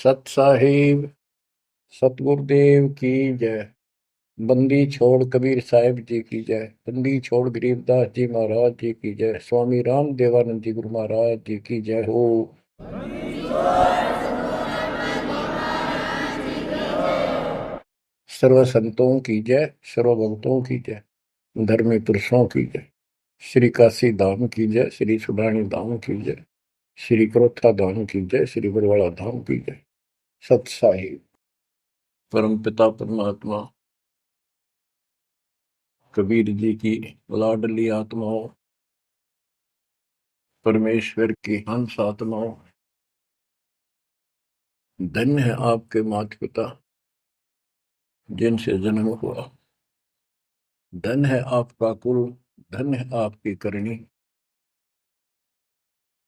सत साहिब सतगुरुदेव की जय। बंदी छोड़ कबीर साहिब जी की जय। बंदी छोड़ गरीबदास जी महाराज जी की जय। स्वामी राम देवानंद जी गुरु महाराज जी की जय हो। सर्व संतों की जय, सर्व भक्तों की जय, धर्मी पुरुषों की जय। श्री काशी धाम की जय, श्री सुडानी धाम की जय, श्री क्रोथा धाम की जय, श्री बरवाड़ा धाम की जय। सत साहिब परम पिता परमात्मा कबीर जी की लाडली आत्माओं, परमेश्वर की हंस आत्माओं, धन्य है आपके माता पिता जिनसे जन्म हुआ। धन्य है आपका कुल, धन्य है आपकी करनी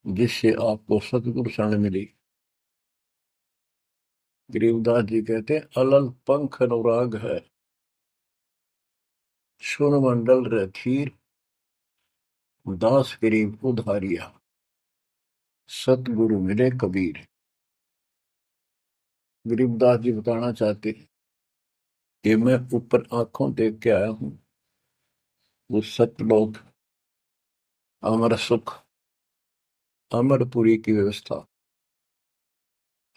जिससे आपको सतगुरु शरण मिली। गरीबदास जी कहते अलल पंख अनुराग है, सुन मंडल रथीर, दास गरीब उधारिया, सतगुरु मिले कबीर। गरीबदास जी बताना चाहते कि मैं ऊपर आंखों देख के आया हूं वो सतलोक, अमर सुख, अमरपुरी की व्यवस्था।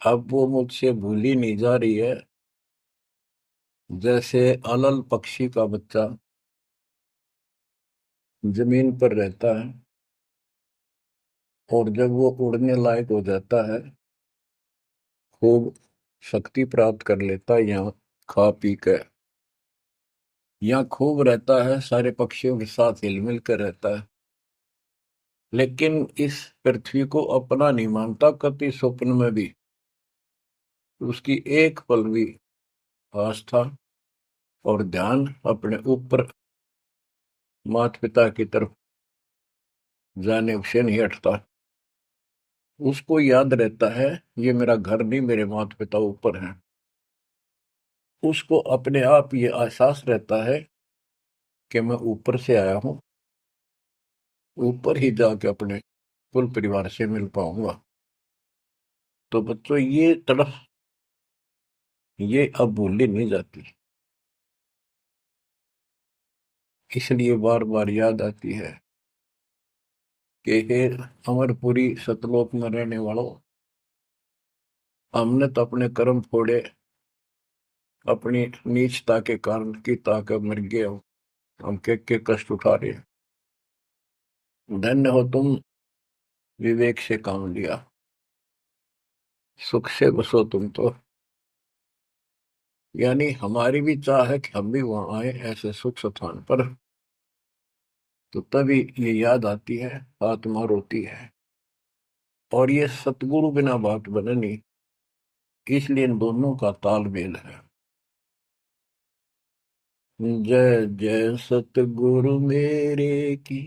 अब वो मुझसे भूली नहीं जा रही है। जैसे अलल पक्षी का बच्चा जमीन पर रहता है और जब वो उड़ने लायक हो जाता है, खूब शक्ति प्राप्त कर लेता है, यहाँ खा पी कर यहाँ खूब रहता है, सारे पक्षियों के साथ हिल मिल कर रहता है, लेकिन इस पृथ्वी को अपना नहीं मानता कति स्वप्न में भी। उसकी एक पल भी आस्था और ध्यान अपने ऊपर माता पिता की तरफ जाने से नहीं हटता। उसको याद रहता है ये मेरा घर नहीं, मेरे माता पिता ऊपर हैं। उसको अपने आप ये एहसास रहता है कि मैं ऊपर से आया हूं, ऊपर ही जाके अपने कुल परिवार से मिल पाऊंगा। तो बच्चों ये तड़फ ये अब भूली नहीं जाती, इसलिए बार बार याद आती है कि हे अमरपुरी सतलोक में रहने वालों, हमने तो अपने कर्म फोड़े, अपनी नीचता के कारण की ताकत मर गए हो, हम के कष्ट उठा रहे हैं। धन्य हो तुम, विवेक से काम लिया, सुख से बसो तुम तो। यानी हमारी भी चाह है कि हम भी वहां आए ऐसे सुख स्थान पर। तो तभी ये याद आती है, आत्मा रोती है। और ये सतगुरु बिना बात बने नहीं, इसलिए इन दोनों का तालमेल है। जय जय सतगुरु मेरे की,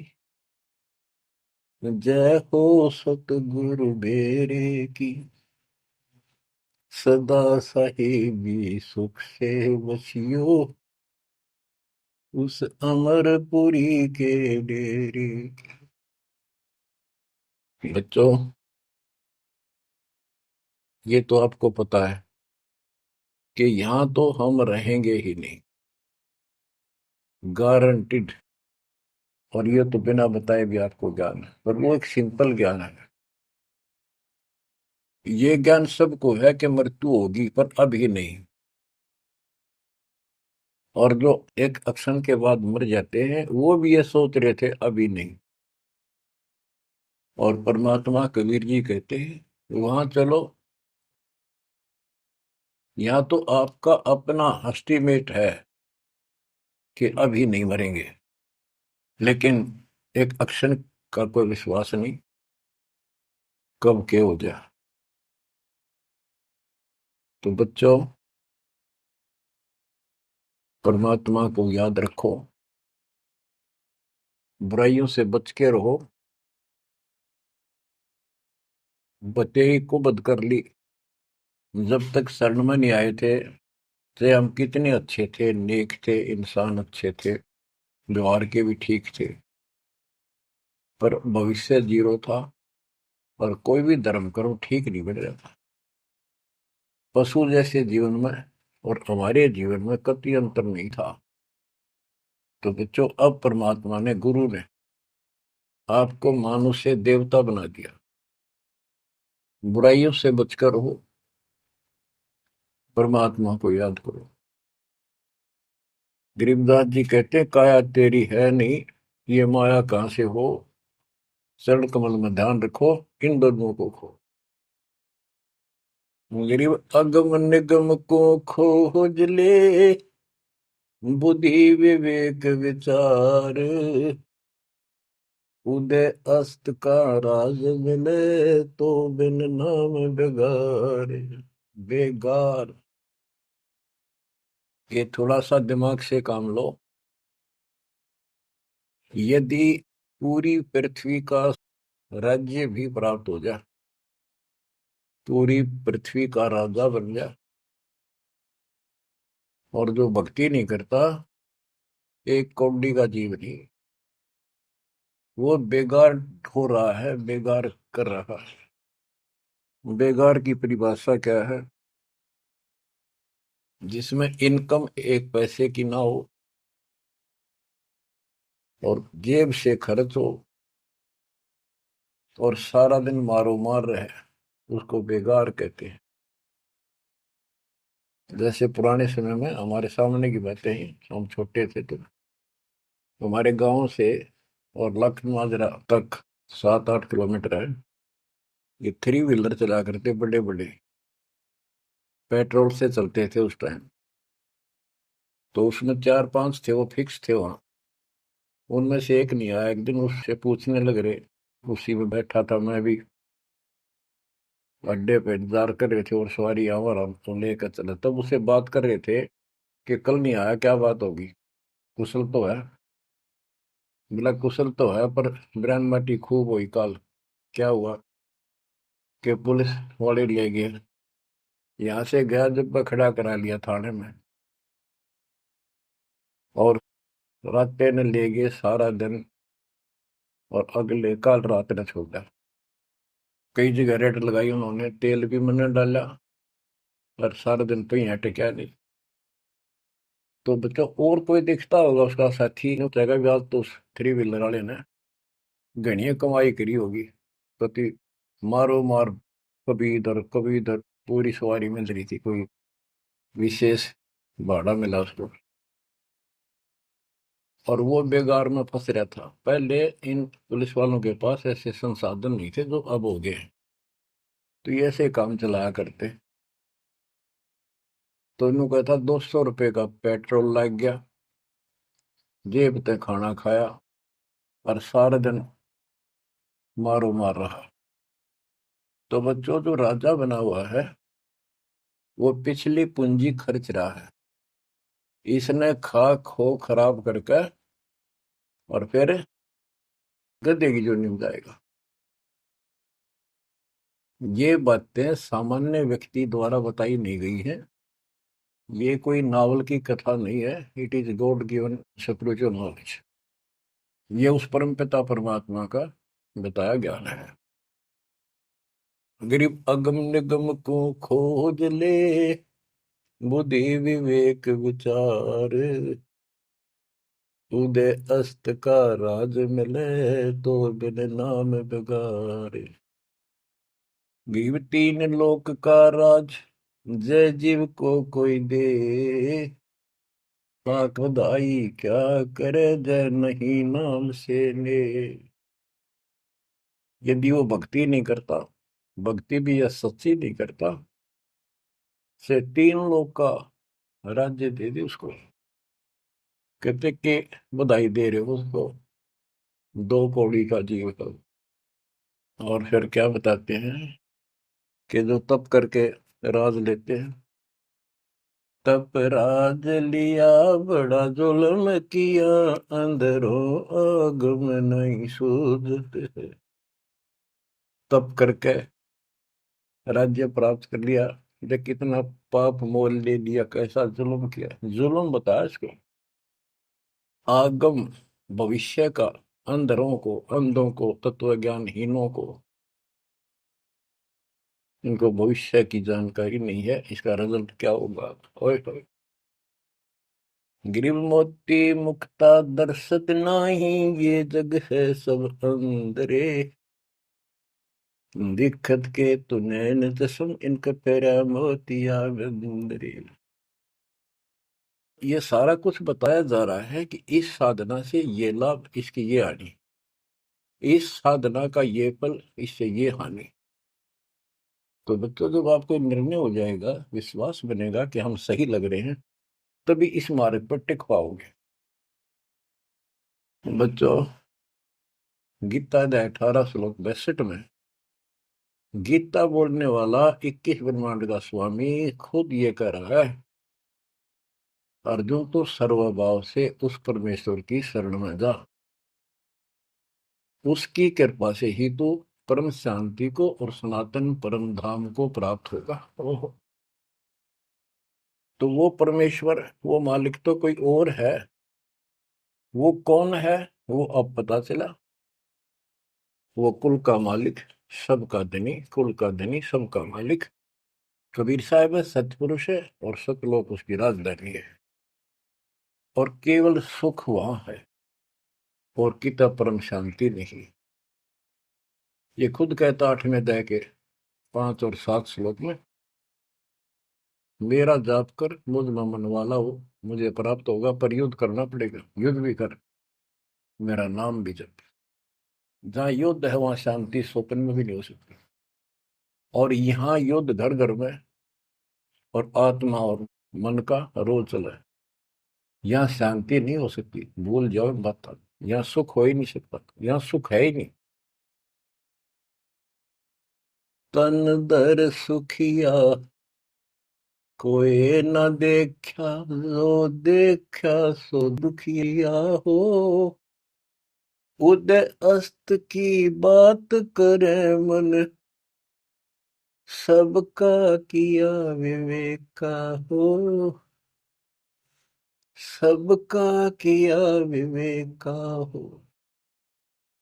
जय हो सतगुरु मेरे की, सदा साहिबी सुख से बसियो उस अमरपुरी के डेरे। बच्चों ये तो आपको पता है कि यहां तो हम रहेंगे ही नहीं, गारंटीड। और ये तो बिना बताए भी आपको ज्ञान है, पर वो एक सिंपल ज्ञान है। ये ज्ञान सबको है कि मृत्यु होगी, पर अभी नहीं। और जो एक क्षण के बाद मर जाते हैं वो भी ये सोच रहे थे अभी नहीं। और परमात्मा कबीर जी कहते हैं वहां चलो, यहाँ तो आपका अपना एस्टिमेट है कि अभी नहीं मरेंगे, लेकिन एक क्षण का कोई विश्वास नहीं कब के हो जाए। तो बच्चों परमात्मा को याद रखो, बुराइयों से बच के रहो। बतेई को बद कर ली, जब तक शरण में नहीं आए थे तो हम कितने अच्छे थे, नेक थे, इंसान अच्छे थे, व्यवहार के भी ठीक थे, पर भविष्य जीरो था और कोई भी धर्म करो ठीक नहीं बन रहा था। पशु जैसे जीवन में और हमारे जीवन में कतई अंतर नहीं था। तो बच्चों, अब परमात्मा ने, गुरु ने आपको मानुष से देवता बना दिया। बुराइयों से बचकर हो, परमात्मा को याद करो। गरीबदास जी कहते हैं, काया तेरी है नहीं, ये माया कहां से हो, चरण कमल में ध्यान रखो, इन दोनों को खो। गरीब अगम निगम को खोज ले, बुद्धि विवेक विचार, उदय अस्त का राज मिले, तो बिन नाम बेगार। बेगार, ये थोड़ा सा दिमाग से काम लो। यदि पूरी पृथ्वी का राज्य भी प्राप्त हो जाए, पूरी पृथ्वी का राजा बन जाए, और जो भक्ति नहीं करता, एक कौड़ी का जीव नहीं, वो बेगार हो रहा है, बेगार कर रहा है। बेगार की परिभाषा क्या है? जिसमें इनकम एक पैसे की ना हो और जेब से खर्च हो और सारा दिन मारो मार रहे, उसको बेगार कहते हैं। जैसे पुराने समय में, हमारे सामने की बातें हैं, हम छोटे थे तो हमारे गांव से और लखनऊ तक 7-8 किलोमीटर है। ये थ्री व्हीलर चला करते, बड़े बड़े, पेट्रोल से चलते थे उस टाइम। तो उसमें 4-5 थे, वो फिक्स थे वहां। उनमें से एक नहीं आया। एक दिन उससे पूछने लग रहे, उसी में बैठा था मैं भी, अड्डे पे इंतजार कर रहे थे और सवारी आवर हमको लेकर चला, तब उसे बात कर रहे थे कि कल नहीं आया, क्या बात होगी, कुशल तो है? बोला कुशल तो है, पर ब्रांड माटी खूब हुई कल। क्या हुआ कि पुलिस वाले ले गए, यहाँ से गया जब खड़ा करा लिया थाने में, और रात ने ले गए सारा दिन, और अगले कल रात ने छोड़ा। कई जगह रेड लगाई उन्होंने, तेल भी मैंने डाला, पर सारा दिन कहीं हटे क्या नहीं। तो बच्चों, और कोई दिखता होगा उसका साथी, नहीं उठेगा भी आज तो उस थ्री व्हीलर वाले ने घनी कमाई करी होगी। प्रति मारो मार, कभी इधर, पूरी सवारी मिल रही थी, कोई विशेष भाड़ा मिला उसको, और वो बेगार में फंस रहा था। पहले इन पुलिस वालों के पास ऐसे संसाधन नहीं थे जो अब हो गए हैं। तो ये ऐसे काम चलाया करते। तो इन्हों कहता 200 रुपये का पेट्रोल लग गया, जेब ते खाना खाया, और सारा दिन मारो मार रहा। तो बच्चों, जो राजा बना हुआ है, वो पिछली पूंजी खर्च रहा है। इसने खा खो खराब करके और फिर गधे की जोनी में जाएगा। ये बातें सामान्य व्यक्ति द्वारा बताई नहीं गई है। ये कोई नावल की कथा नहीं है। It is God given spiritual knowledge. ये उस परम पिता परमात्मा का बताया ज्ञान है। गरीब अगम निगम को खोज ले, बुद्धि विवेक विचार, उदय अस्त का राज मिले, तो बिन नाम बेगार। गरीब तीन लोक का राज, जय जीव को कोई दे, पाक बधाई क्या करे, जय नहीं नाम से ले। यदि वो भक्ति नहीं करता, भक्ति भी या सच्ची नहीं करता, से 3 लोग का राज्य दे दे उसको। कहते कि बधाई दे रहे हो उसको, 2 कौड़ी का जीव का। और फिर क्या बताते हैं कि जो तप करके राज लेते हैं, तप राज लिया बड़ा जुल्म किया, अंदरों आग में नहीं सूझते। तप करके राज्य प्राप्त कर लिया, देख कितना पाप मोल ले लिया, कैसा जुल्म किया। जुल्म बताया इसको, आगम भविष्य का, अंधरों को, अंधों को, तत्व ज्ञानहीनों को इनको भविष्य की जानकारी नहीं है, इसका रिजल्ट क्या होगा। ओए होए। गिरिव मोती मुक्ता दर्शत नाही, ये जग है सब अंदरे। दिखत के तु नैन जसम, इनका पैरा मोतिया बंदरे। ये सारा कुछ बताया जा रहा है कि इस साधना से ये लाभ, इसकी ये हानि, इस साधना का ये फल, इससे ये हानि। तो बच्चों, जब आपको निर्णय हो जाएगा, विश्वास बनेगा कि हम सही लग रहे हैं, तभी इस मार्ग पर टिक पाओगे। बच्चों, गीता अध्याय 18 श्लोक 62 में गीता बोलने वाला 21 ब्रह्मांड का स्वामी खुद ये कह रहा है, अर्जुन तो सर्वभाव से उस परमेश्वर की शरण में जा, उसकी कृपा से ही तो परम शांति को और सनातन परम धाम को प्राप्त होगा। ओहो। तो वो परमेश्वर, वो मालिक तो कोई और है। वो कौन है? वो अब पता चला। वो कुल का मालिक, सबका धनी, कुल का धनी, सबका मालिक कबीर साहब है, सतपुरुष है, और सतलोक उसकी राजधानी है। और केवल सुख वहां है, और किता परम शांति नहीं। ये खुद कहता 8वें अध्याय के 5 और 7 श्लोक में, मेरा जाप कर, मुझ में मन वाला हो, मुझे प्राप्त होगा। पर युद्ध करना पड़ेगा, युद्ध भी कर, मेरा नाम भी जप। जहां युद्ध है वहां शांति स्वप्न में भी नहीं हो सकती। और यहाँ युद्ध घर घर में, और आत्मा और मन का रोल चला है। यहाँ शांति नहीं हो सकती, भूल जाओ मत। यहाँ सुख हो ही नहीं सकता, यहाँ सुख है ही नहीं। तन दर सुखिया कोई न देखा, जो देखा सो दुखिया हो। उदय अस्त की बात करे मन, सबका किया विवेका हो। सबका किया विवेका हो।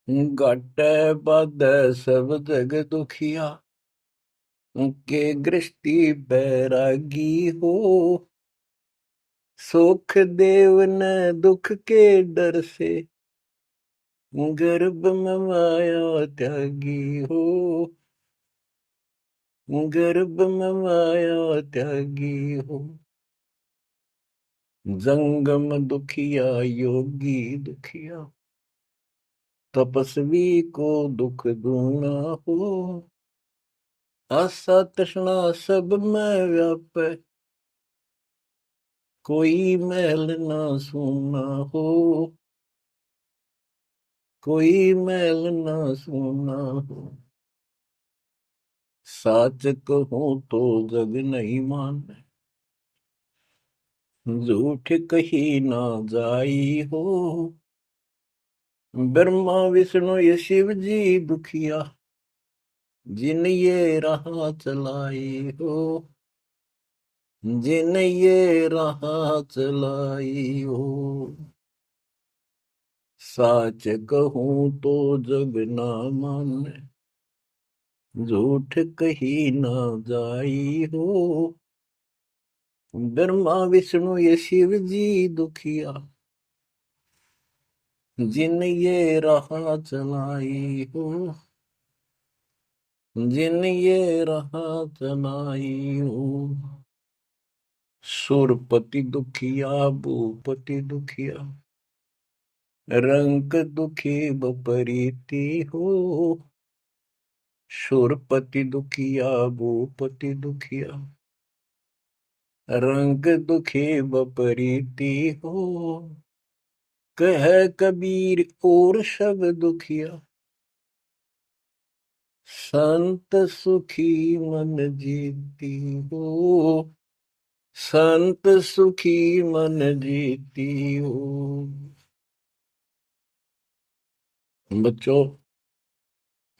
घटे बद सब जग दुखिया, के गृष्टि बैरागी हो। सुख देव न दुख के डर से, गर्भ में माया त्यागी हो। गर्भ में माया त्यागी हो। जंगम दुखिया योगी दुखिया, तपस्वी को दुख दूना हो। आशा तृष्णा सब में व्यापे, कोई महल ना सूना हो। कोई महल ना सूना हो। साच कहूं तो जग नहीं माने, झूठ कही ना जाई हो। ब्रह्मा विष्णु ये शिव जी दुखिया, जिन ये राह चलाई हो। जिन ये राह चलाई हो। साच कहूं तो जग ना माने, झूठ कही ना जाई हो। ब्रह्मा विष्णु ये शिव जी दुखिया, जिन ये राह चलाई हो। जिन ये राह चलाई हो। सुरपति दुखिया भूपति दुखिया, रंग दुखी बपरीति हो। सुरपति दुखिया भूपति दुखिया, रंग दुखी बपरीति हो। कह कबीर और सब दुखिया, संत सुखी मन जीती हो। संत सुखी मन जीती हो। बच्चों,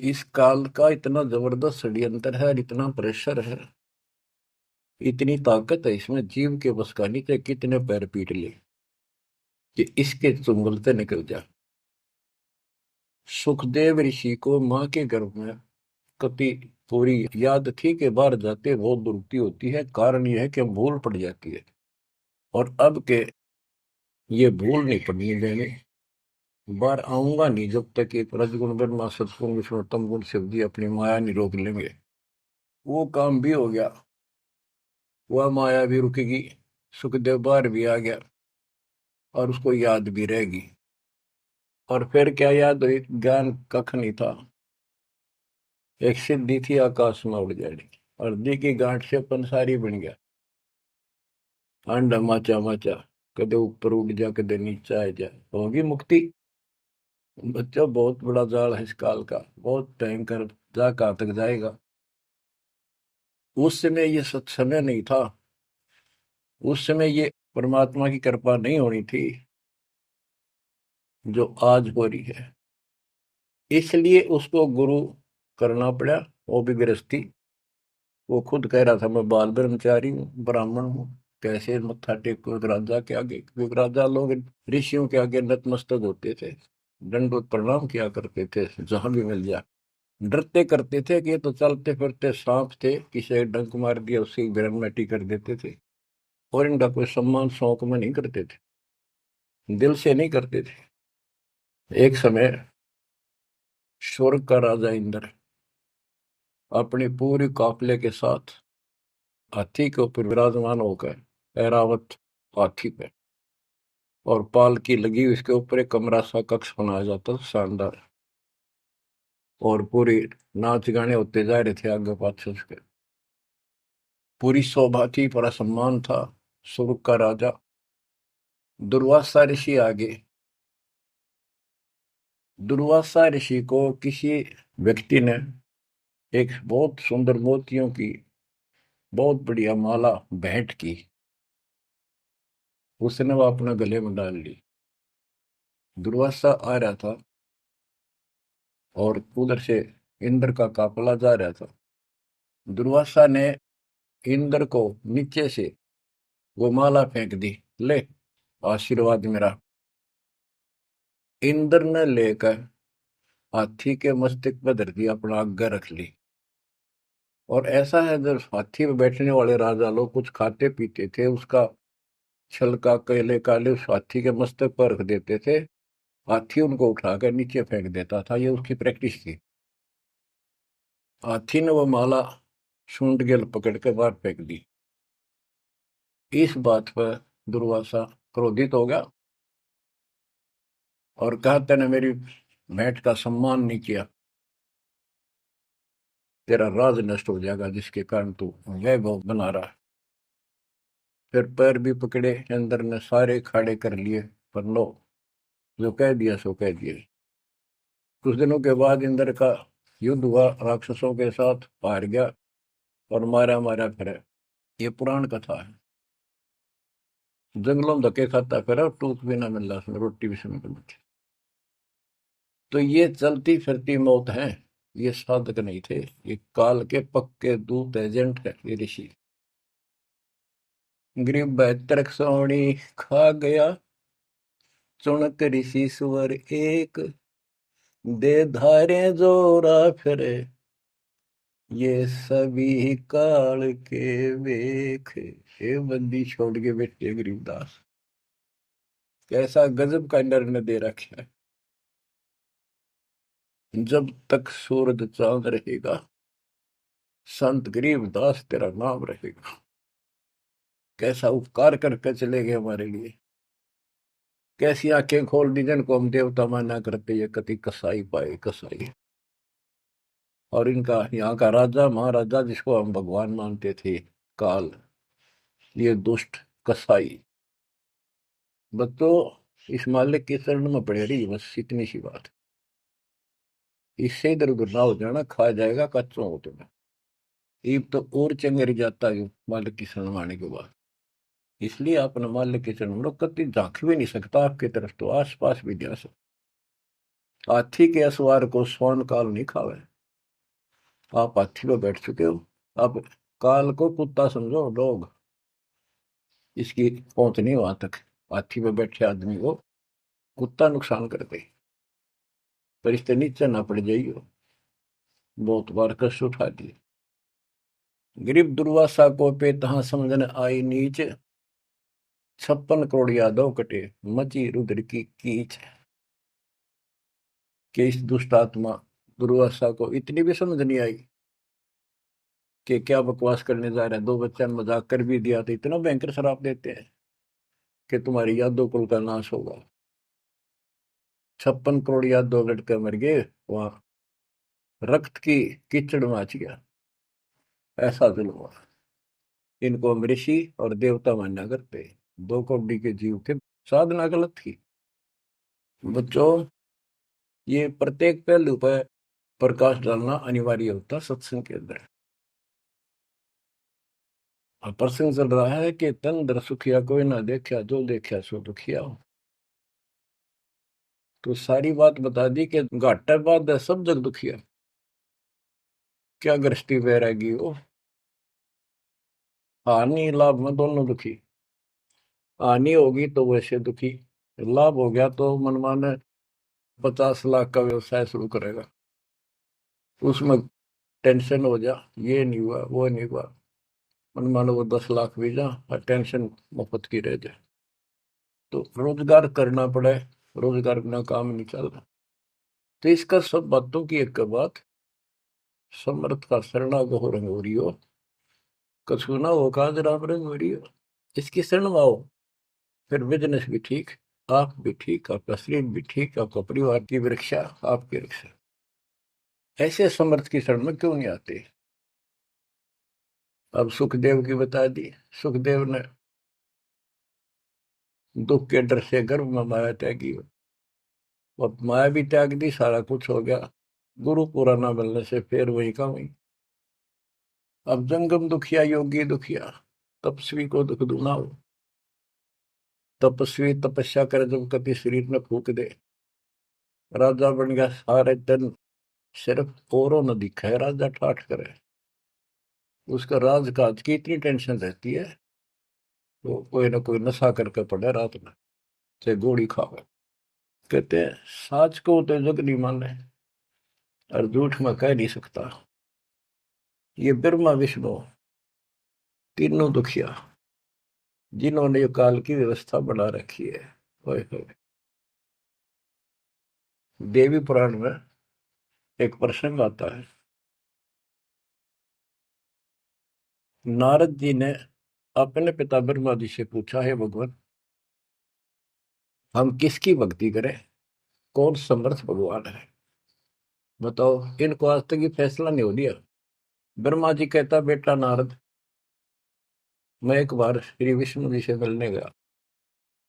इस काल का इतना जबरदस्त षड्यंत्र है, इतना प्रेशर है, इतनी ताकत है इसमें, जीव के बस का नहीं थे, कितने पैर पीट ले कि इसके चुंगल से निकल जा। सुखदेव ऋषि को मां के गर्भ में कति पूरी याद थी कि बाहर जाते बहुत दुरुक्ति होती है, कारण यह है कि भूल पड़ जाती है। और अब के ये भूल नहीं पड़नी देने, बाहर आऊंगा नहीं जब तक एक रजगुण ब्रह्मा सतगुण विष्णु तम गुण शिव जी अपनी माया नहीं रोक लेंगे। वो काम भी हो गया, वह माया भी रुकेगी, सुखदेव बाहर भी आ गया और उसको याद भी रहेगी। और फिर क्या याद हुई, ज्ञान कख नहीं था, एक सिद्धि थी आकाश में उड़ जाने की, और दी की गांठ से पंसारी बन गया, अंडा माचा माचा, कदे ऊपर उड़ जा कदे नीचे आ जा, होगी मुक्ति। बच्चों बहुत बड़ा जाल है इस काल का, बहुत भयंकर, जा कहां तक जाएगा। उस समय ये सत्समय नहीं था, उस समय ये परमात्मा की कृपा नहीं होनी थी जो आज हो रही है, इसलिए उसको गुरु करना पड़ा। वो भी गृहस्थी, वो खुद कह रहा था मैं बाल ब्रह्मचारी हूँ, ब्राह्मण हूँ, कैसे मत्था टेको एक राजा के आगे, क्योंकि राजा लोग ऋषियों के आगे नतमस्तक होते थे, दंडवत प्रणाम किया करते थे जहां भी मिल जाए, डरते करते थे कि ये तो चलते फिरते सांप थे, किसी एक डंक मार दिया उसकी ग्रैंडमेटी कर देते थे, और इनका कोई सम्मान शौक में नहीं करते थे, दिल से नहीं करते थे। एक समय स्वर्ग का राजा इंद्र अपनी पूरी काफले के साथ हाथी के ऊपर विराजमान होकर, ऐरावत हाथी पे, और पालकी लगी उसके ऊपर एक कमरा सा कक्ष बनाया जाता था शानदार, और पूरी नाच गाने होते जा रहे थे आगे पाछे उसके, पूरी शोभा थी, पूरा सम्मान था। स्वर्ग का राजा दुर्वासा ऋषि आगे, दुर्वासा ऋषि को किसी व्यक्ति ने एक बहुत सुंदर मोतियों की बहुत बढ़िया माला भेंट की, उसने वो अपने गले में डाल ली। दुर्वासा आ रहा था और उधर से इंद्र का काफला जा रहा था, दुर्वासा ने इंद्र को नीचे से वो माला फेंक दी, ले आशीर्वाद मेरा। इंद्र ने लेकर हाथी के मस्तक पर धर दी, अपना आज्ञा रख ली। और ऐसा है जब हाथी में बैठने वाले राजा लोग कुछ खाते पीते थे, उसका छलका केले काले उस हाथी के मस्तक पर रख देते थे, हाथी उनको उठाकर नीचे फेंक देता था, ये उसकी प्रैक्टिस थी। हाथी ने वो माला सूंड के पकड़ के बाहर फेंक दी। इस बात पर दुर्वासा क्रोधित हो गया और कहा तेने मेरी भेंट का सम्मान नहीं किया, तेरा राज नष्ट हो जाएगा जिसके कारण तू वैभव बना रहा है। फिर पैर भी पकड़े, अंदर ने सारे खाड़े कर लिए, पर लो, जो कह दिया सो कह दिया। कुछ दिनों के बाद इंद्र का युद्ध हुआ, राक्षसों के साथ हार गया और मारा मारा फिरे। ये पुराण कथा है। जंगलों में धक्के खाता फिरा और टूक भी ना मिल रहा उसमें, रोटी भी समय पर मिली। तो ये चलती फिरती मौत है, ये साधक नहीं थे, ये काल के पक्के दूत एजेंट है ये ऋषि। गरीब बैतरक सोनी खा गया, चुनक ऋषि सुवर एक, दे धारे जोरा फिरे, ये सभी काल के वेख। ये बंदी छोड़ के बैठे गरीबदास, कैसा गजब का निर्णय दे रखा है। जब तक सूरज चांद रहेगा, संत गरीबदास तेरा नाम रहेगा। कैसा उपकार करके चले गए हमारे लिए, कैसी आंखें खोल दी जिनको हम देवता माना करते, ये कति कसाई पाए कसाई। और इनका यहाँ का राजा महाराजा जिसको हम भगवान मानते थे, काल, ये दुष्ट कसाई। बच्चों इस मालिक के चरण में पड़े रही, बस इतनी सी बात। इससे इधर उधर ना हो जाना, खा जाएगा कच्चों हो तुम्हें। ईब तो और चंगेरी जाता है मालिक की शरण आने के बाद। इसलिए अपने मालिक के चरण में कति झांक भी नहीं सकता आपकी तरफ, तो आस पास भी जा सकता। हाथी के असवार को स्वर्ण काल नहीं खावे, आप हाथी पर बैठ चुके हो, अब काल को कुत्ता समझो, डॉग, इसकी पहुंच नहीं वहां तक। हाथी पर बैठे आदमी को कुत्ता नुकसान कर दे, पर इससे नीचे ना पड़ जाइयो। बहुत बार कष्ट उठा दिए। गरीब दुर्वासा को पे तहां समझन आई नीच, 56 करोड़ यादव कटे मची रुद्र की कीच। कि इस दुष्ट आत्मा दुर्वासा को इतनी भी समझ नहीं आई कि क्या बकवास करने जा रहे हैं। 2 बच्चा ने मजाक कर भी दिया तो इतना भयंकर शराब देते हैं कि तुम्हारी यादव कुल का नाश होगा। 56 करोड़ यादव लड़के मर गए, वहां रक्त की कीचड़ मच गया। ऐसा जुल्म हुआ। इनको हम ऋषि और देवता मानना करते। 2 कौड़ी के जीव थे, साधना गलत थी। बच्चों, ये प्रत्येक पहलू पर प्रकाश डालना अनिवार्य होता सत्संग के अंदर। और प्रसंग चल रहा है कि तन दर सुखिया कोई ना देखा, जो देखा सो दुखिया हो। तो सारी बात बता दी कि घाटा बाद सब जग दुखिया। क्या गृष्टि वैरागी हो, हानि लाभ में दोनों दुखी। हानि होगी तो वैसे दुखी, लाभ हो गया तो मनमाने 50 लाख का व्यवसाय शुरू करेगा, उसमें टेंशन हो जा, ये नहीं हुआ वो नहीं हुआ। मनमानो वो 10 लाख भी जा और टेंशन मुफ्त की रह जाए। तो रोजगार करना पड़े, रोजगार बिना काम नहीं चल रहा। तो इसका सब बातों की एक बात, समर्थ का शरणागो रंग हो रही हो, कछु ना हो काज राम रंग हो रही हो। इसकी शरण में आओ, फिर बिजनेस भी ठीक, आप भी ठीक, आपका शरीर भी ठीक, आपका परिवार की भी रक्षा, आपकी रक्षा। ऐसे समर्थ की शरण में क्यों नहीं आते। अब सुखदेव की बता दी। सुखदेव ने दुख के डर से गर्भ में माया त्यागी, अब माया भी त्याग दी, सारा कुछ हो गया। गुरु पूरा ना मिलने से फिर वही का वही। अब जंगम दुखिया योगी दुखिया, तपस्वी को दुख दूना हो। तपस्वी तपस्या करे जब कति शरीर में फूक दे, राजा बन गया सारे दिन, सिर्फ औरों न दिखा है राजा ठाठ करे। उसका राजकाज की इतनी टेंशन रहती है, तो कोई ना कोई नशा करके पड़े रात में, से गोली खावे। कहते हैं साच को तो जग नहीं माने, और झूठ में कह नहीं सकता। ये ब्रह्मा विष्णु तीनों दुखिया, जिन्होंने ये काल की व्यवस्था बना रखी है। होए होए। देवी पुराण में एक प्रसंग आता है। नारद जी ने अपने पिता ब्रह्मा जी से पूछा, है भगवान, हम किसकी भक्ति करें, कौन समर्थ भगवान है, बताओ। इनको आज तक ये फैसला नहीं हो दिया। ब्रह्मा जी कहता, बेटा नारद, मैं एक बार श्री विष्णु जी से मिलने गया।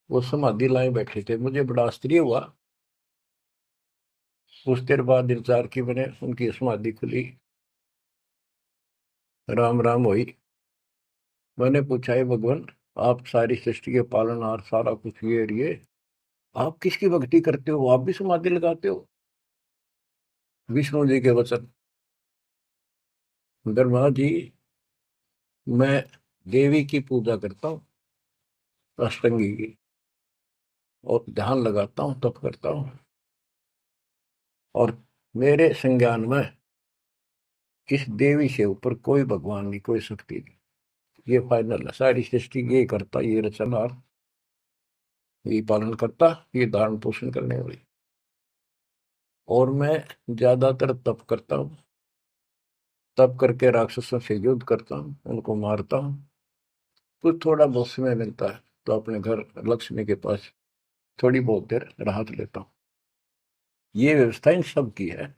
वो समाधि लाए बैठे थे, मुझे बड़ा आश्चर्य हुआ। कुछ देर बाद इंतजार की मैंने, उनकी समाधि खुली, राम राम हुई। मैंने पूछा, है भगवान, आप सारी सृष्टि के पालनहार, सारा कुछ ये आप किसकी भक्ति करते हो, आप भी समाधि लगाते हो। विष्णु जी के वचन, ब्रह्मा जी, मैं देवी की पूजा करता हूँ, अष्टंगी की, और ध्यान लगाता हूँ, तप करता हूँ, और मेरे संज्ञान में इस देवी से ऊपर कोई भगवान नहीं, कोई शक्ति नहीं। ये फाइनल है, सारी सृष्टि ये करता, ये रचनहार, ये पालन करता, ये धारण पोषण करने वाली। और मैं ज्यादातर तप करता हूँ, तप करके राक्षसों से युद्ध करता हूँ, उनको मारता हूँ। कुछ थोड़ा बहुत समय मिलता है तो अपने घर लक्ष्मी के पास थोड़ी बहुत देर राहत लेता हूँ। ये व्यवस्था इन सब की है।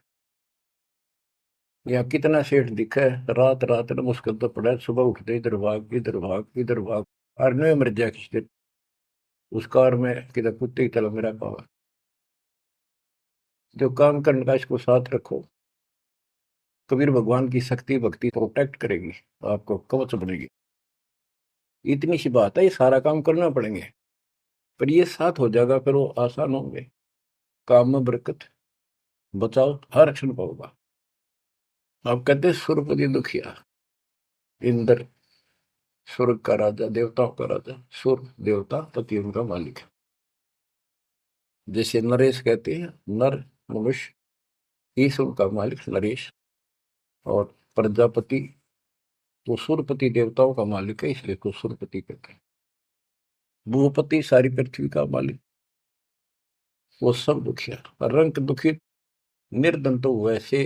यहाँ कितना सेठ दिखा है, रात रात में मुश्किल तो पड़ा है, सुबह उठते इधर भाग इधर भाग इधर भाग, और नहीं मर जाए किसी दिन उस कार में, किधर कुत्ते की तरह मेरा पावा। जो काम करने का इसको साथ रखो, कबीर भगवान की शक्ति भक्ति प्रोटेक्ट करेगी, आपको कवच बनेगी। इतनी सी बात है, ये सारा काम करना पड़ेंगे, पर ये साथ हो जाएगा, फिर वो आसान होंगे। काम में बरकत, बचाओ हर क्षण पाओगा। आप कहते हैं सुरपति दुखिया, इंद्र स्वर्ग का राजा, देवताओं का राजा, सुर देवता पति उनका मालिक है। जैसे नरेश कहते हैं, नर मनुष्य, ईश उनका मालिक नरेश। और प्रजापति तो सुरपति देवताओं का मालिक है, इसलिए तो सुरपति कहते हैं। भूपति सारी पृथ्वी का मालिक, वो सब दुखिया। रंग दुखी निर्धन तो वैसे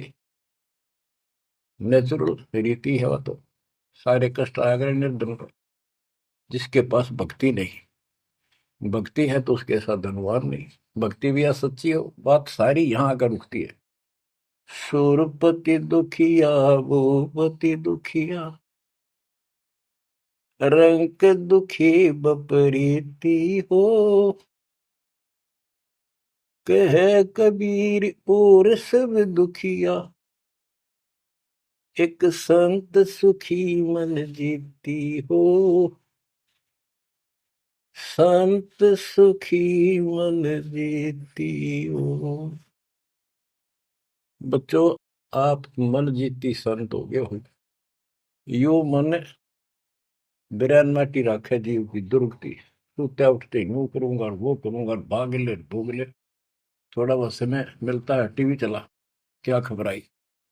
नेचुरल रीति है, वह तो सारे कष्ट आ गए निर्धन को, जिसके पास भक्ति नहीं। भक्ति है तो उसके साथ धनवान नहीं, भक्ति भी असच्ची हो, बात सारी यहाँ आकर रुकती है। सुरपति दुखिया भूपति दुखिया, रंग दुखी बपरीती हो, कह कबीर और सब दुखिया, एक संत सुखी मन जीती हो, संत सुखी मन जीती हो। बच्चों, आप मन जीती संत हो गए हो। यो मन बिरान माटी राखे जीव की दुर्गति, सूत्या उठते यूं करूंगा वो करूंगा, भाग ले भोग ले, थोड़ा बहुत समय मिलता है टीवी चला, क्या खबर आई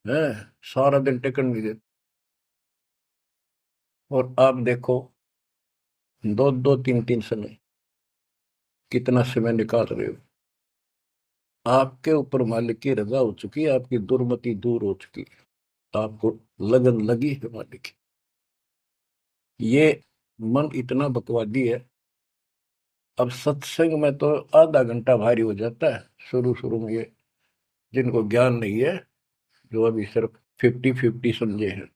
है, सारा दिन टिकट नहीं देते। और आप देखो, दो दो तीन तीन समय कितना समय निकाल रहे हो। आपके ऊपर मालिक की रजा हो चुकी है, आपकी दुर्मति दूर हो चुकी है, आपको लगन लगी है मालिक की। ये मन इतना बकवादी है। अब सत्संग में तो आधा घंटा भारी हो जाता है शुरू शुरू में, ये जिनको ज्ञान नहीं है, जो अभी सिर्फ 50-50 समझे हैं,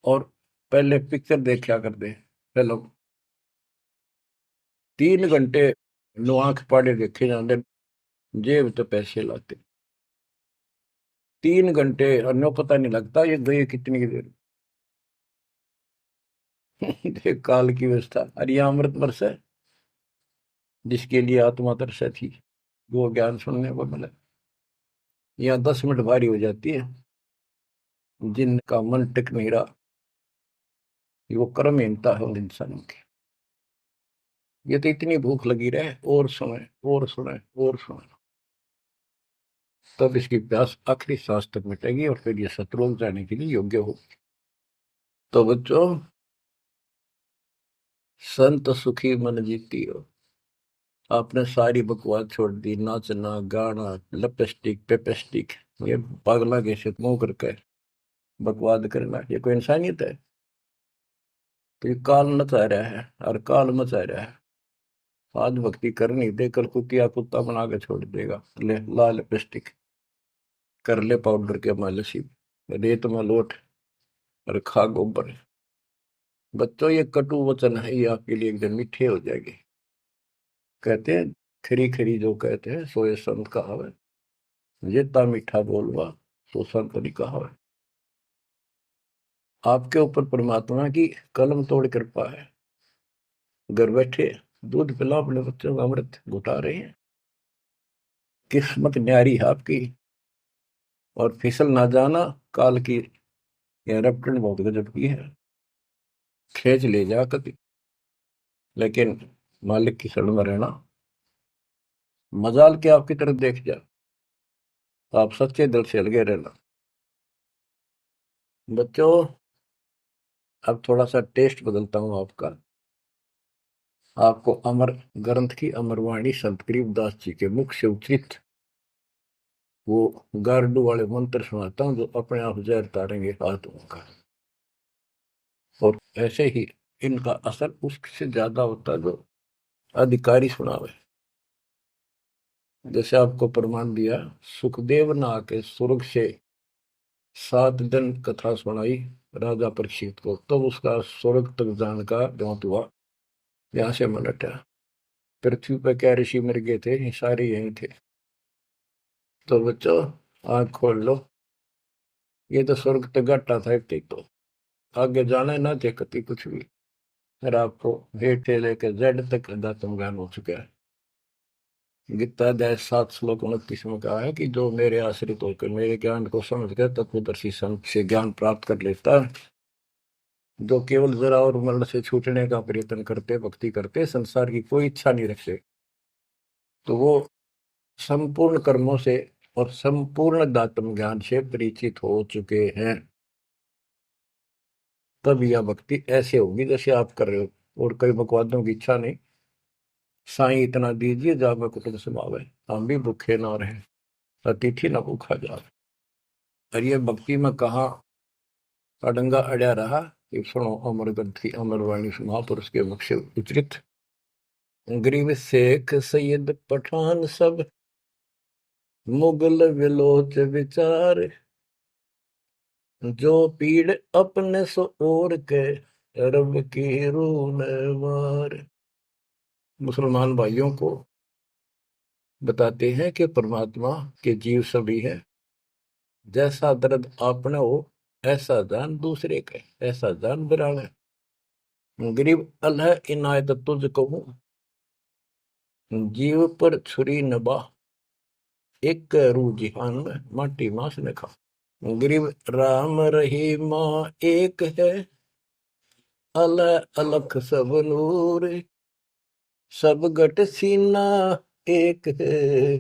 और पहले पिक्चर देखा करते फिल्म, 3 घंटे नो आंख पाड़े देखे जाते, जेब तो पैसे लाते, 3 घंटे अन्य पता नहीं लगता ये गए कितनी देर। देख काल की व्यवस्था। अरे यह अमृत वर्ष है, जिसके लिए आत्मा तरस थी, वो ज्ञान सुनने को मिला। यहाँ 10 मिनट भारी हो जाती है, जिनका मन टिक नहीं रहा, वो कर्महीनता है उन इंसानों की। ये तो इतनी भूख लगी रहे, और सुने और सुने और सुने, तब इसकी प्यास आखिरी सांस तक मिटेगी, और फिर ये शत्रुओं जाने के लिए योग्य होगी। तो बच्चों, संत सुखी मन जीती हो। आपने सारी बकवास छोड़ दी, नाचना गाना लिपस्टिक पेपस्टिक, ये पागला कैसे मुंह करके बकवाद करना, ये कोई इंसानियत है? तो ये काल नचा रहा है, और काल मचा रहा है। आज भक्ति कर नहीं दे, कल कुतिया कुत्ता बना के छोड़ देगा। ले लाल लिपस्टिक, कर ले पाउडर के मालिश, रेत में लोट और खा गोबर। बच्चों, ये कटु वचन है, ये आपके लिए एकदम मीठे हो जाएंगे। कहते हैं खरी खरी जो कहते हैं सो ये संत कहावे, जेता मीठा बोलवा सो संत नहीं कहावे। आपके ऊपर परमात्मा की कलम तोड़ कृपा है। घर बैठे दूध पिला अपने बच्चों का, अमृत घुटा रहे हैं। किस्मत न्यारी है आपकी। और फिसल ना जाना, काल की यह रपटन बहुत गजब की है, खींच ले जा कभी, लेकिन मालिक की शरण में रहना। मजाल के आपकी तरफ देख जा, आप सच्चे दिल से लगे रहना। बच्चों, अब थोड़ा सा टेस्ट बदलता हूं आपका। आपको अमर ग्रंथ की अमरवाणी संत गरीबदास जी के मुख से उच्चित वो गारडू वाले मंत्र सुनाता हूं, जो अपने आप जहर तारेंगे आत्मा का। और ऐसे ही इनका असर उससे ज्यादा होता है जो अधिकारी सुनावे। जैसे आपको प्रमाण दिया, सुखदेव ने आके स्वर्ग से 7 दिन कथा सुनाई राजा परीक्षित को, तब तो उसका स्वर्ग तक जाने का ज्ञात हुआ। यहाँ से मन हटा। पृथ्वी पर क्या ऋषि मर गए थे, ये सारे यही थे। तो बच्चों, आंख खोल लो, ये तो स्वर्ग तक घाटा था एक, तो आगे जाना ना थे कति कुछ भी। फिर आपको वेट से लेकर जेड तक अध्यात्म ज्ञान हो चुका है। गीता अध्याय 7 श्लोक 29 में कहा है कि जो मेरे आश्रित होकर मेरे ज्ञान को समझ कर तत्वदर्शी संत से ज्ञान प्राप्त कर लेता है, जो केवल जरा और मरण से छूटने का प्रयत्न करते, भक्ति करते, संसार की कोई इच्छा नहीं रखते, तो वो संपूर्ण कर्मों से और संपूर्ण दातम ज्ञान से परिचित हो चुके हैं, तब यह भक्ति ऐसे होगी जैसे आप कर रहे हो। और कई बकवादों की इच्छा नहीं, साईं इतना दीजिए जावे कुटुंब समावे, हम भी भूखे ना रहे, अतिथि न भूखा जावे। और ये भक्ति में कहा अडंगा अड़या रहा कि सुनो अमर ग्रंथी अमर वाणी महापुरुष के मुख से उच्चरित। गरीब शेख सैयद पठान सब मुगल विलोच विचार, जो पीड़ अपने सो और के रब की रून मार। मुसलमान भाइयों को बताते हैं कि परमात्मा के जीव सभी है, जैसा दर्द आपने हो ऐसा जान दूसरे का, ऐसा जान बिराने। गरीब अल्लाह इनायत तुझ कहूं, जीव पर छुरी नबा, एक रू जिहान में माटी मांस ने खा। गरीब राम रहीमा एक है, अल्लाह अलख सब नूर, सब गट सीना एक है,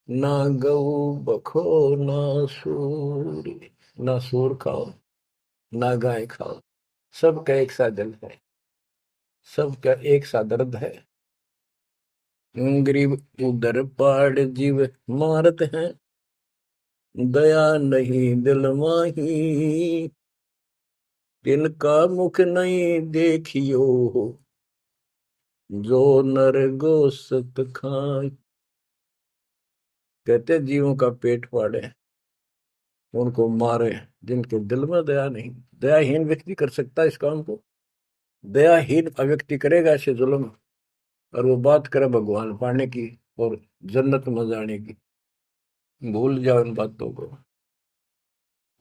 ना गऊ बखो ना सूर। ना सूर खाओ ना गाय खाओ, सबका एक सा दिल है, सबका एक सा दर्द है। गरीब उधर पाड़ जीव मारत हैं, दया नहीं दिल माही, तिनका मुख नहीं देखियो, जो नर गोसत खाए। कहते जीवों का पेट फाड़े, उनको मारे, जिनके दिल में दया नहीं। दयाहीन व्यक्ति कर सकता है इस काम को। दयाहीन व्यक्ति करेगा ऐसे जुल्म, और वो बात करे भगवान पाने की और जन्नत में जाने की, भूल जाओ इन बातों को।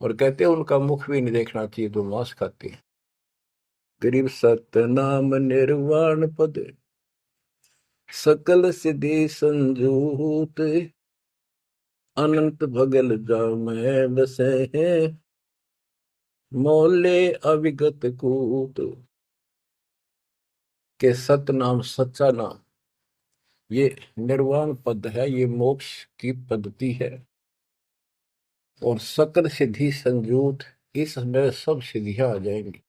और कहते हैं उनका मुख भी नहीं देखना चाहिए तो मांस खाते हैं। गरीब सत्य नाम निर्वाण पद, सकल सिद्धि संजूत, अनंत भगल जामै बसे हैं, मोले अविगत कूत। के सत नाम सच्चा नाम ये निर्वाण पद है, ये मोक्ष की पद्धति है। और सकल सिद्धि संजूत, इसमें सब सिद्धियां आ जाएंगी।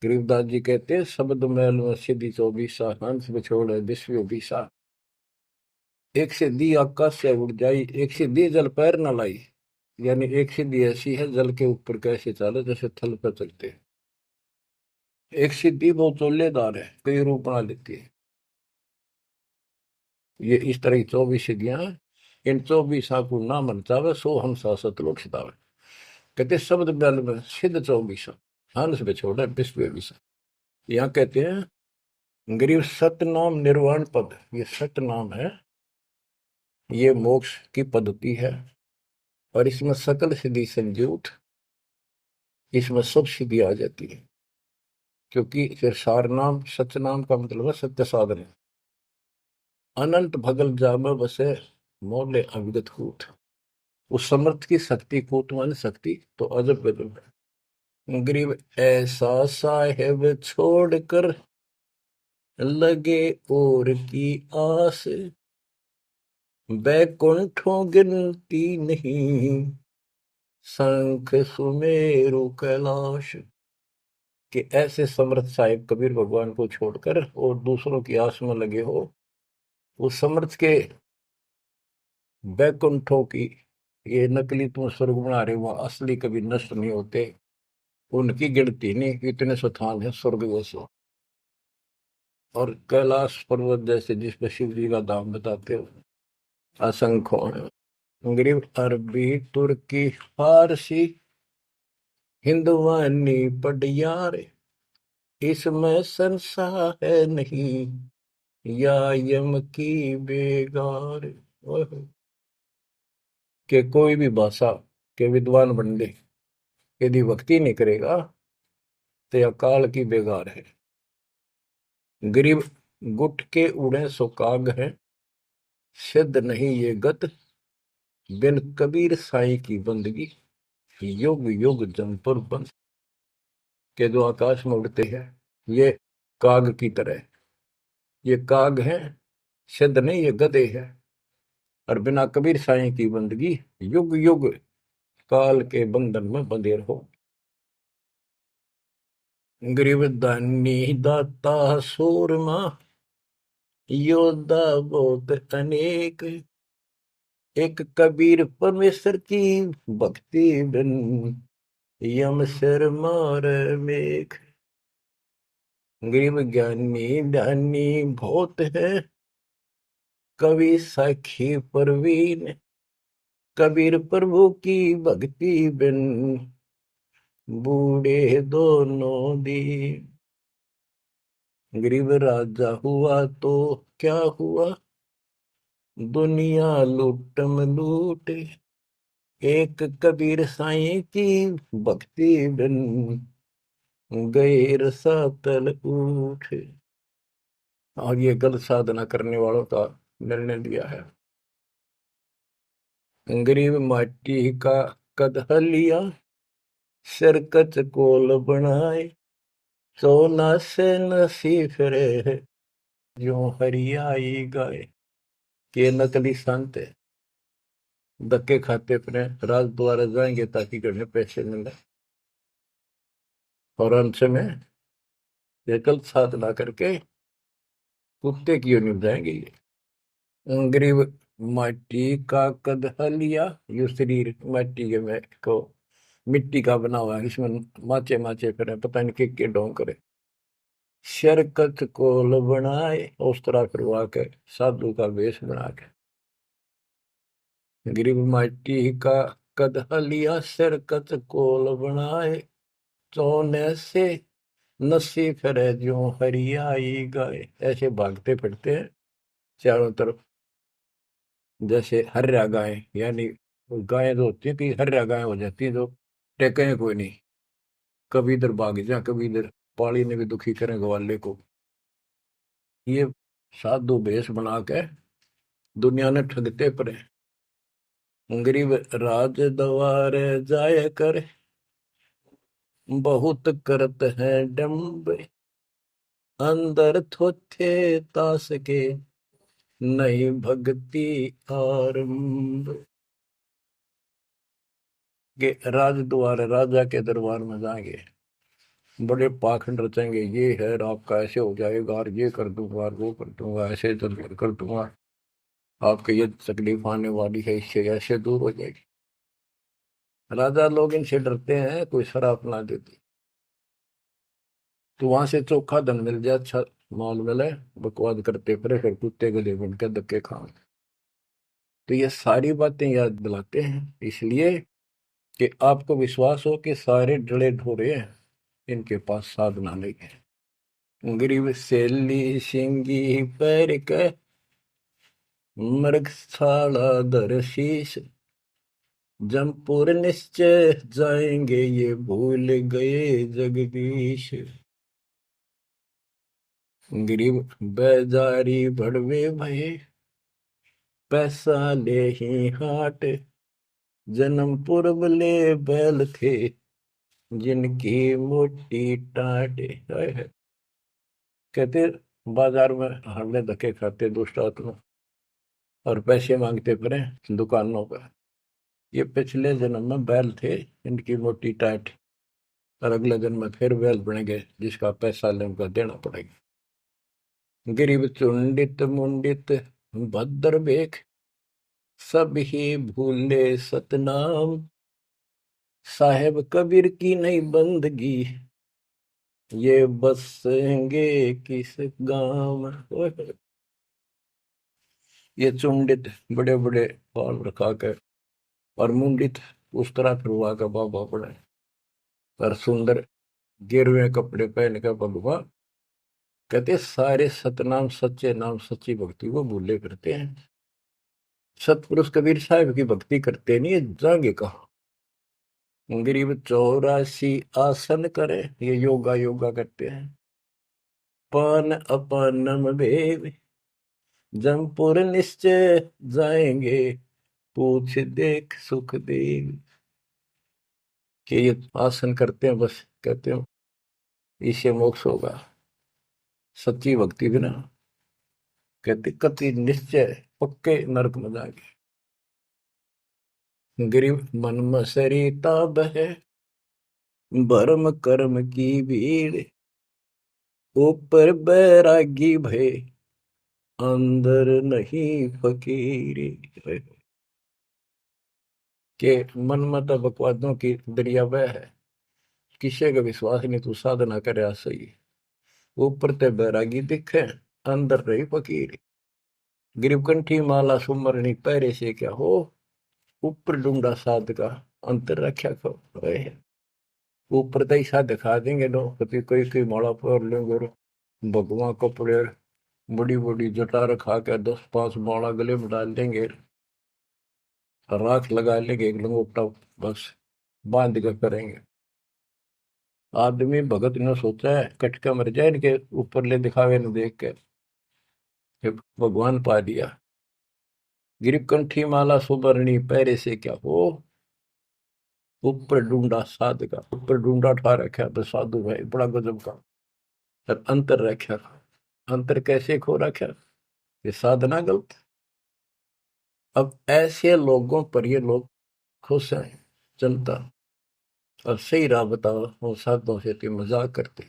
गरीबदास जी कहते हैं शब्द मैल में सिद्धि 24 हंस बिछोड़ विश्व 20। एक सिद्धि आकाश से उड़ जाई, एक सिद्धि जल पैर न लाई। यानी एक सिद्धि ऐसी है जल के ऊपर कैसे चले जैसे थल पर चलते हैं। एक सिद्धि बहुत चोलेदार है, कई रूप बना लेती है। ये इस तरह की 24 सिद्धियां हैं। इन 24 को ना मन चावे सो हम सतलोक सितावे। कहते शब्द मैल में सिद्ध 24 हंस बिछोड़ विश्व 20। यहाँ कहते हैं गरीब सत नाम निर्वाण पद, ये सत नाम है, ये मोक्ष की पद्धति है। और इसमें सकल सिद्धि संजूत, इसमें सब सिद्धि आ जाती है। क्योंकि फिर सार नाम सच नाम का मतलब है सत्य साधन। अनंत भगल जाम बसे मोले अविगत कूट। उस समर्थ की शक्ति कूट मान शक्ति तो अजब गजब है। गरीब ऐसा साहेब छोड़कर लगे और की आस, बैकुंठों गिनती नहीं, शंख सुमेरु कैलाश। कि ऐसे समर्थ साहिब कबीर भगवान को छोड़कर और दूसरों की आस में लगे हो, उस समर्थ के बैकुंठों की, ये नकली तुम स्वर्ग बना रहे हो, असली कभी नष्ट नहीं होते, उनकी गिनती नहीं, इतने स्थान है स्वर्ग जैसे। और कैलाश पर्वत जैसे जिसपे शिव जी का धाम बताते हो असंख्य है। गरीब अरबी तुर्की फारसी हिंदवानी पटियार, इसमें संशय है नहीं, या यम की बेगार। के कोई भी भाषा के विद्वान बंदे यदि भक्ति नहीं करेगा तो यह काल की बेगार है। गरीब गुट के उड़े सो काग है, सिद्ध नहीं ये गत, बिन कबीर साईं की बंदगी, युग युग जमपुर बंद। के जो आकाश में उड़ते हैं ये काग की तरह, ये काग है, सिद्ध नहीं ये गधे है। और बिना कबीर साईं की बंदगी युग युग काल के बंधन में बंधे रहो। गरीब दानी दाता सूरमा योद्धा बहुत अनेक, एक कबीर परमेश्वर की भक्ति बिन यम सिर मार मेघ। गरीब ज्ञानी ध्यानी बहुत है, कवि साखी परवीन, कबीर प्रभु की भक्ति बिन बूढ़े दोनों दीन। गरीब राजा हुआ तो क्या हुआ, दुनिया लूटम लूट, एक कबीर साईं की भक्ति बिन गए रसातल उठ। और ये गलत साधना करने वालों का निर्णय दिया है। गरीब माटी का कदह लिया, सिरकत कोल बनाए, सोना से नसी फिरे जो हरियाई गाए। के नकली संत है, धक्के खाते अपने राज द्वारा जाएंगे ताकि घर में पैसे मिले, और अंत में ये गलत साधना करके कुत्ते की ओर निभ जाएंगे ये। गरीब माटी का कदह लिया, यो शरीर माटी के में को मिट्टी का बना हुआ है, इसमें माचे माचे फिर पता नहीं के ढोंग करे। शरकत कोल बनाए, उस तरह करवा के साधु का वेश बना के। गरीब माटी का कदह लिया, शरकत कोल बनाए, सोने से नसी फिरे जो हरियाई गाए। ऐसे भागते फिरते हैं चारों तरफ, जैसे हर्या गाय, यानी गायें जो होती है कि हर्या गाय हो जाती है, जो टेके कोई नहीं, कभी इधर भाग जा कभी इधर, पाली ने भी दुखी करें ग्वाले को। ये साधु भेष बना के दुनिया ने ठगते पड़े। गरीब राज द्वार जाय कर, बहुत करत है डम्ब, अंदर थोथे तास के नहीं भक्ति आरंभ। के राज द्वार, राजा के दरबार में जाएंगे, बड़े पाखंड रचेंगे, ये है आपका ऐसे हो जाएगा, और ये कर दूंगा, वो कर दूंगा, ऐसे कर दूंगा, आपके ये तकलीफ आने वाली है, इससे ऐसे दूर हो जाएगी। राजा लोग इनसे डरते हैं, कोई शराब ना देती तो वहां से चोखा धन मिल जाए, अच्छा माल मिले, बकवाद करते फिर कुत्ते गले बन के धक्के खाए। तो ये सारी बातें याद दिलाते हैं इसलिए कि आपको विश्वास हो कि सारे डले ढोरे हैं, इनके पास साधना नहीं है। गरीब सेली सिंगी पैर के, मृगशाला धर शीश, जमपुर निश्चय जाएंगे ये भूल गए जगदीश। गरीब बेजारी भड़वे भये, पैसा ले ही हाट, जन्म पूर्व ले बैल थे जिनकी मोटी टाट। कहते बाजार में हमने धक्के खाते दुष्ट आत्मा, और पैसे मांगते फिरे दुकानों पर, ये पिछले जन्म में बैल थे इनकी मोटी टाट, और अगले जन्म में फिर बैल बनेंगे जिसका पैसा ले उनका देना पड़ेगा। गरीब चुंडित मुंडित भद्र बेख, सब ही भूले सतनाम, साहेब कबीर की नहीं बंदगी, ये बसेंगे किस गांव में। ये चुंडित बड़े बड़े बाल रखा कर, और मुंडित उस तरह फिरवा कर बाबा पड़े, और सुंदर गिरवे कपड़े पहन कर भगवा। कहते सारे सतनाम सच्चे नाम सच्ची भक्ति को भूले करते हैं। सतपुरुष कबीर साहब की भक्ति करते नहीं, जाएंगे कहा। गरीब 84 आसन करे, ये योगा योगा करते हैं। पान अपानम भेद, जमपुर निश्चय जाएंगे, पूछ देख सुख देव। कि ये आसन करते हैं, बस कहते हैं इससे मोक्ष होगा, सच्ची भक्ति बिना कहते कति निश्चय पक्के नरक में जाएंगे। गिरिव मन मसरिता बह, भरम कर्म की भीड़, ऊपर बैरागी भय, अंदर नहीं फकीरी। के मन मत बकवादों की दरिया बह है, किसी का विश्वास नहीं, तू साधना करे सही, ऊपर ते बैरागी दिखे, अंदर रही फकीरी। गिरिव कंठी माला सुमरनी पैरे से क्या हो, ऊपर ढूंढा साध का, अंतर रक्षा खो। ऊपर तो ऐसा दिखा देंगे लोग, कभी कोई कोई माला पर लेंगे, भगवान कपड़े बड़ी बड़ी जटा रखा के 10-5 माला गले में डाल देंगे, राख लगा लेंगे, एक लंगोटा बस बांध कर करेंगे। आदमी भगत ने सोचा है कटका मर जाए इनके ऊपर ले दिखावे न देख के, भगवान पा दिया। गिरिव कंठी माला सुबरणी पैरे से क्या हो, ऊपर ढूंढा साध का, ऊपर ढूंढा ठा रखा तो साधु भाई बड़ा गजब का, और अंतर रखा। अंतर कैसे खो रखा, ये साधना गलत। अब ऐसे लोगों पर ये लोग खुश हैं जनता, और सही राह बताओ वो साधुओं से ती मजाक करते।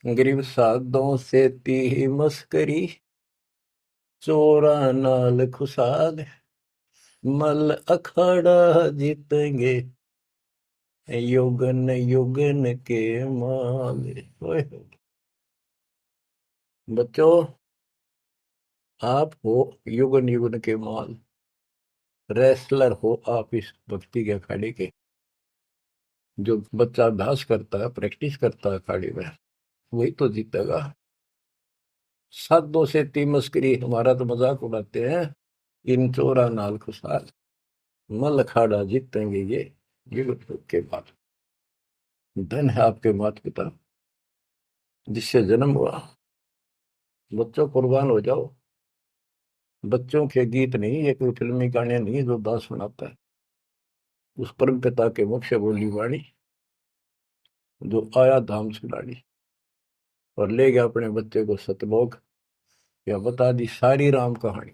गरीब साधुओं से ती मस्करी, चोरा नाल खुशाल, मल अखाड़ा जीतेंगे, युगन युगन के माल। बच्चों आप हो युगन युगन के माल, रेसलर हो आप इस भक्ति के अखाड़े के। जो बच्चा अभ्यास करता है, प्रैक्टिस करता है अखाड़े में, वही तो जीतेगा। साधुओं से ती मस्करी, हमारा तो मजाक उड़ाते हैं, इन चोरा नाल खुशाल, मल अखाड़ा जीतेंगे ये युग के बाद। धन है आपके माता पिता जिससे जन्म हुआ। बच्चों कुर्बान हो जाओ। बच्चों के गीत नहीं, ये कोई फिल्मी गाने नहीं जो दास सुनाता है। उस परम पिता के मुख से बोली वाणी, जो आया धाम से लाड़ी और ले गया अपने बच्चे को सतलोक, या बता दी सारी राम कहानी।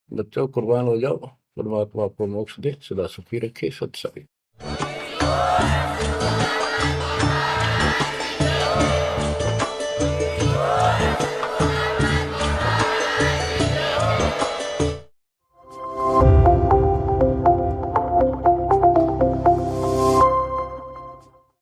बच्चों कुर्बान हो जाओ, परमात्मा आपको मोक्ष दे, सदा सुखी रखे। सत्संग।